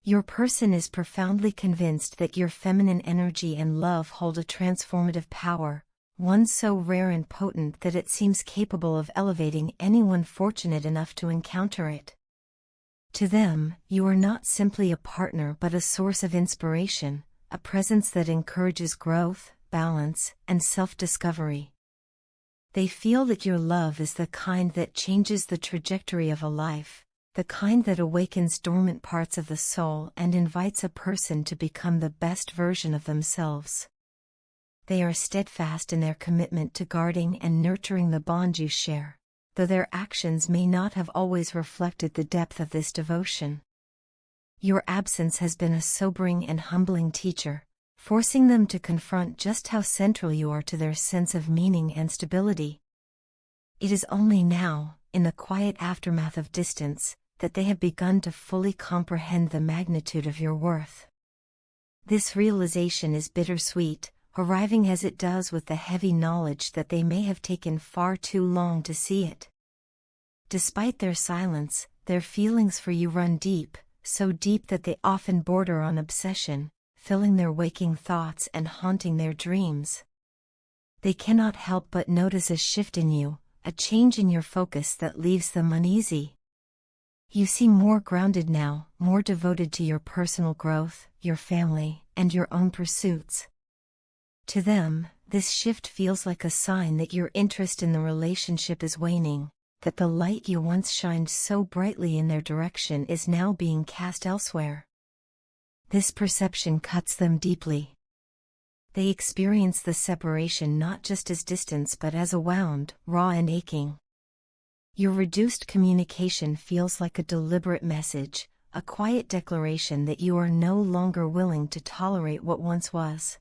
Your person is profoundly convinced that your feminine energy and love hold a transformative power, one so rare and potent that it seems capable of elevating anyone fortunate enough to encounter it. To them, you are not simply a partner but a source of inspiration, a presence that encourages growth, balance, and self-discovery. They feel that your love is the kind that changes the trajectory of a life, the kind that awakens dormant parts of the soul and invites a person to become the best version of themselves. They are steadfast in their commitment to guarding and nurturing the bond you share, though their actions may not have always reflected the depth of this devotion. Your absence has been a sobering and humbling teacher, forcing them to confront just how central you are to their sense of meaning and stability. It is only now, in the quiet aftermath of distance, that they have begun to fully comprehend the magnitude of your worth. This realization is bittersweet, arriving as it does with the heavy knowledge that they may have taken far too long to see it. Despite their silence, their feelings for you run deep, so deep that they often border on obsession, filling their waking thoughts and haunting their dreams. They cannot help but notice a shift in you, a change in your focus that leaves them uneasy. You seem more grounded now, more devoted to your personal growth, your family, and your own pursuits. To them, this shift feels like a sign that your interest in the relationship is waning, that the light you once shined so brightly in their direction is now being cast elsewhere. This perception cuts them deeply. They experience the separation not just as distance but as a wound, raw and aching. Your reduced communication feels like a deliberate message, a quiet declaration that you are no longer willing to tolerate what once was.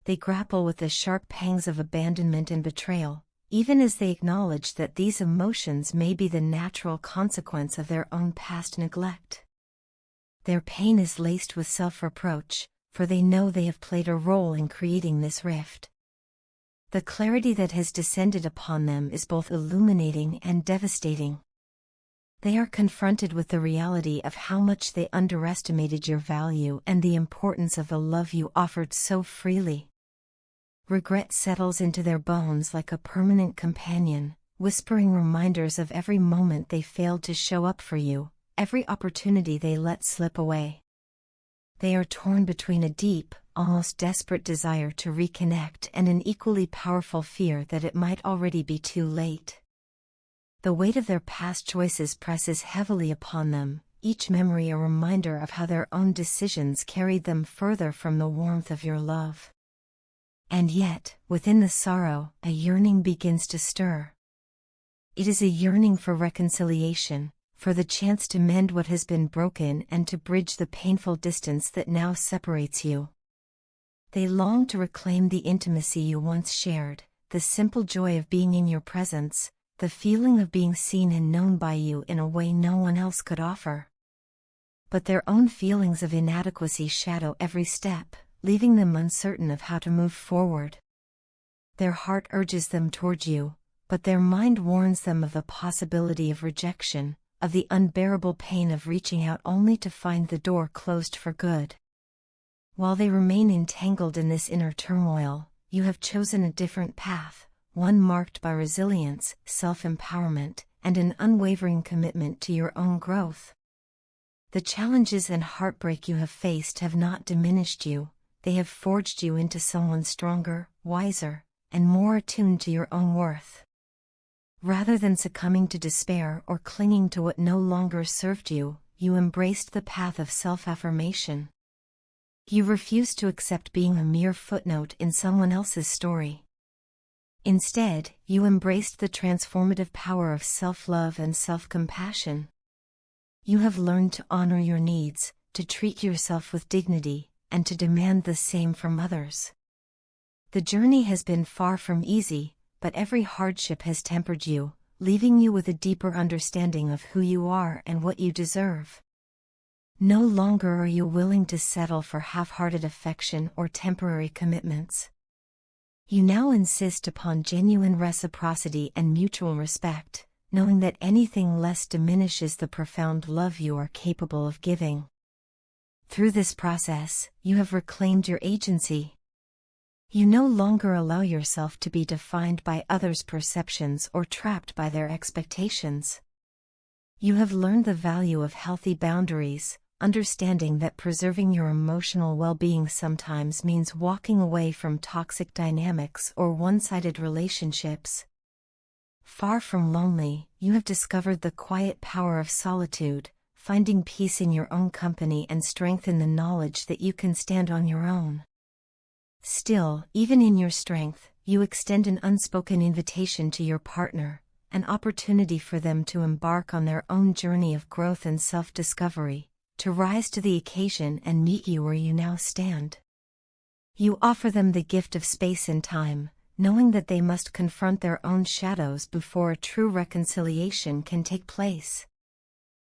They grapple with the sharp pangs of abandonment and betrayal, even as they acknowledge that these emotions may be the natural consequence of their own past neglect. Their pain is laced with self-reproach, for they know they have played a role in creating this rift. The clarity that has descended upon them is both illuminating and devastating. They are confronted with the reality of how much they underestimated your value and the importance of the love you offered so freely. Regret settles into their bones like a permanent companion, whispering reminders of every moment they failed to show up for you, every opportunity they let slip away. They are torn between a deep, almost desperate desire to reconnect and an equally powerful fear that it might already be too late. The weight of their past choices presses heavily upon them, each memory a reminder of how their own decisions carried them further from the warmth of your love. And yet, within the sorrow, a yearning begins to stir. It is a yearning for reconciliation, for the chance to mend what has been broken and to bridge the painful distance that now separates you. They long to reclaim the intimacy you once shared, the simple joy of being in your presence, the feeling of being seen and known by you in a way no one else could offer. But their own feelings of inadequacy shadow every step, leaving them uncertain of how to move forward. Their heart urges them toward you, but their mind warns them of the possibility of rejection, of the unbearable pain of reaching out only to find the door closed for good. While they remain entangled in this inner turmoil, you have chosen a different path, one marked by resilience, self-empowerment, and an unwavering commitment to your own growth. The challenges and heartbreak you have faced have not diminished you, they have forged you into someone stronger, wiser, and more attuned to your own worth. Rather than succumbing to despair or clinging to what no longer served you, you embraced the path of self-affirmation. You refused to accept being a mere footnote in someone else's story. Instead, you embraced the transformative power of self-love and self-compassion. You have learned to honor your needs, to treat yourself with dignity, and to demand the same from others. The journey has been far from easy, but every hardship has tempered you, leaving you with a deeper understanding of who you are and what you deserve. No longer are you willing to settle for half-hearted affection or temporary commitments. You now insist upon genuine reciprocity and mutual respect, knowing that anything less diminishes the profound love you are capable of giving. Through this process, you have reclaimed your agency. You no longer allow yourself to be defined by others' perceptions or trapped by their expectations. You have learned the value of healthy boundaries, understanding that preserving your emotional well-being sometimes means walking away from toxic dynamics or one-sided relationships. Far from lonely, you have discovered the quiet power of solitude, finding peace in your own company and strength in the knowledge that you can stand on your own. Still, even in your strength, you extend an unspoken invitation to your partner, an opportunity for them to embark on their own journey of growth and self-discovery, to rise to the occasion and meet you where you now stand. You offer them the gift of space and time, knowing that they must confront their own shadows before a true reconciliation can take place.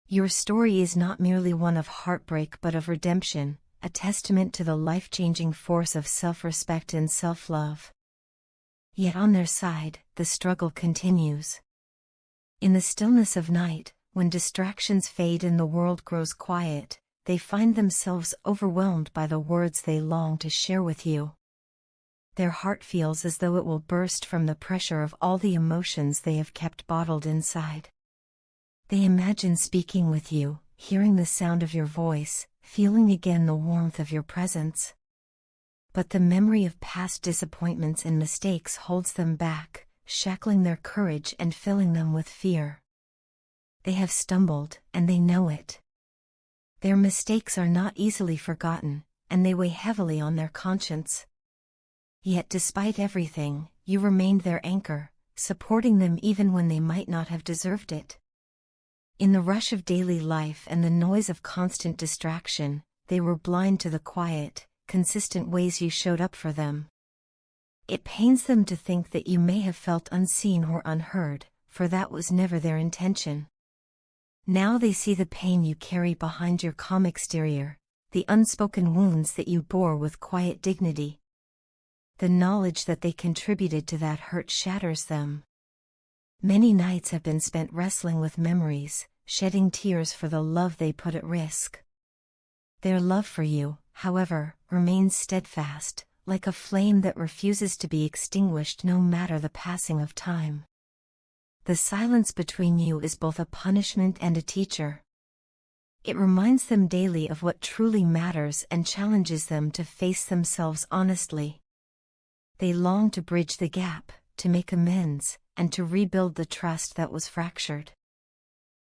Your story is not merely one of heartbreak but of redemption, a testament to the life-changing force of self-respect and self-love. Yet on their side, the struggle continues. In the stillness of night, when distractions fade and the world grows quiet, they find themselves overwhelmed by the words they long to share with you. Their heart feels as though it will burst from the pressure of all the emotions they have kept bottled inside. They imagine speaking with you, hearing the sound of your voice, feeling again the warmth of your presence. But the memory of past disappointments and mistakes holds them back, shackling their courage and filling them with fear. They have stumbled, and they know it. Their mistakes are not easily forgotten, and they weigh heavily on their conscience. Yet despite everything, you remained their anchor, supporting them even when they might not have deserved it. In the rush of daily life and the noise of constant distraction, they were blind to the quiet, consistent ways you showed up for them. It pains them to think that you may have felt unseen or unheard, for that was never their intention. Now they see the pain you carry behind your calm exterior, the unspoken wounds that you bore with quiet dignity. The knowledge that they contributed to that hurt shatters them. Many nights have been spent wrestling with memories, shedding tears for the love they put at risk. Their love for you, however, remains steadfast, like a flame that refuses to be extinguished no matter the passing of time. The silence between you is both a punishment and a teacher. It reminds them daily of what truly matters and challenges them to face themselves honestly. They long to bridge the gap, to make amends, and to rebuild the trust that was fractured.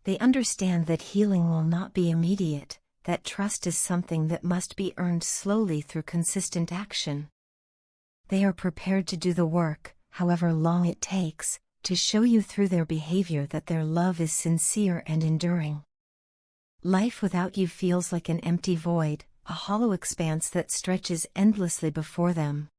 They understand that healing will not be immediate, that trust is something that must be earned slowly through consistent action. They are prepared to do the work, however long it takes, to show you through their behavior that their love is sincere and enduring. Life without you feels like an empty void, a hollow expanse that stretches endlessly before them.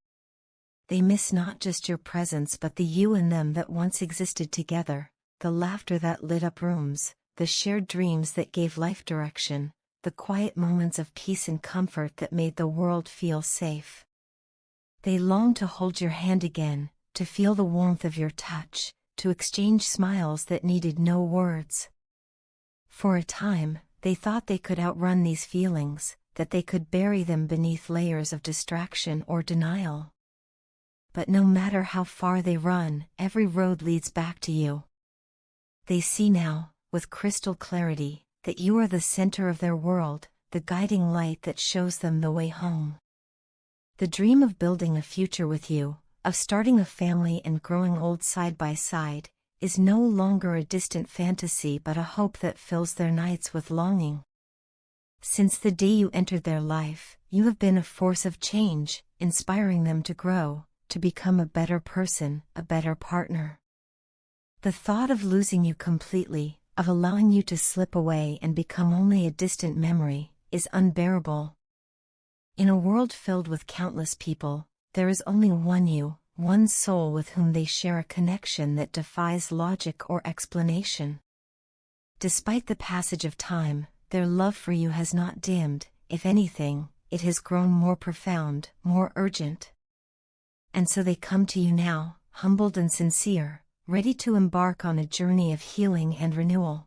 They miss not just your presence but the you and them that once existed together, the laughter that lit up rooms, the shared dreams that gave life direction, the quiet moments of peace and comfort that made the world feel safe. They long to hold your hand again, to feel the warmth of your touch, to exchange smiles that needed no words. For a time, they thought they could outrun these feelings, that they could bury them beneath layers of distraction or denial. But no matter how far they run, every road leads back to you. They see now, with crystal clarity, that you are the center of their world, the guiding light that shows them the way home. The dream of building a future with you, of starting a family and growing old side by side, is no longer a distant fantasy but a hope that fills their nights with longing. Since the day you entered their life, you have been a force of change, inspiring them to grow, to become a better person, a better partner. The thought of losing you completely, of allowing you to slip away and become only a distant memory, is unbearable. In a world filled with countless people, there is only one you, one soul with whom they share a connection that defies logic or explanation. Despite the passage of time, their love for you has not dimmed. If anything, it has grown more profound, more urgent. And so they come to you now, humbled and sincere, ready to embark on a journey of healing and renewal.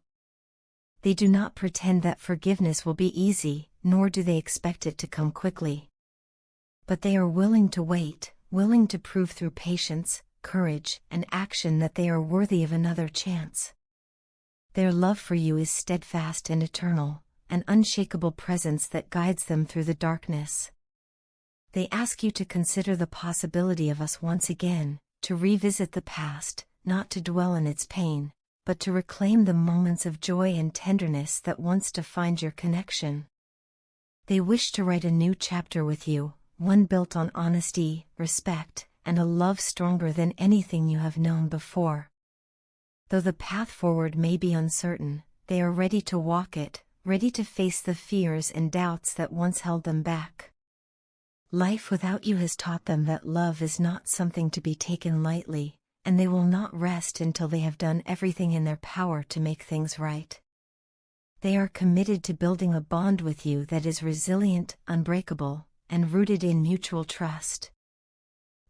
They do not pretend that forgiveness will be easy, nor do they expect it to come quickly. But they are willing to wait, willing to prove through patience, courage, and action that they are worthy of another chance. Their love for you is steadfast and eternal, an unshakable presence that guides them through the darkness. They ask you to consider the possibility of us once again, to revisit the past, not to dwell in its pain, but to reclaim the moments of joy and tenderness that once defined your connection. They wish to write a new chapter with you, one built on honesty, respect, and a love stronger than anything you have known before. Though the path forward may be uncertain, they are ready to walk it, ready to face the fears and doubts that once held them back. Life without you has taught them that love is not something to be taken lightly, and they will not rest until they have done everything in their power to make things right. They are committed to building a bond with you that is resilient, unbreakable, and rooted in mutual trust.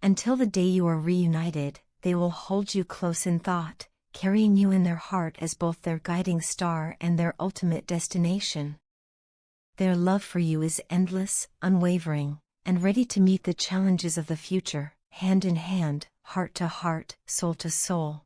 Until the day you are reunited, they will hold you close in thought, carrying you in their heart as both their guiding star and their ultimate destination. Their love for you is endless, unwavering, and ready to meet the challenges of the future, hand in hand, heart to heart, soul to soul.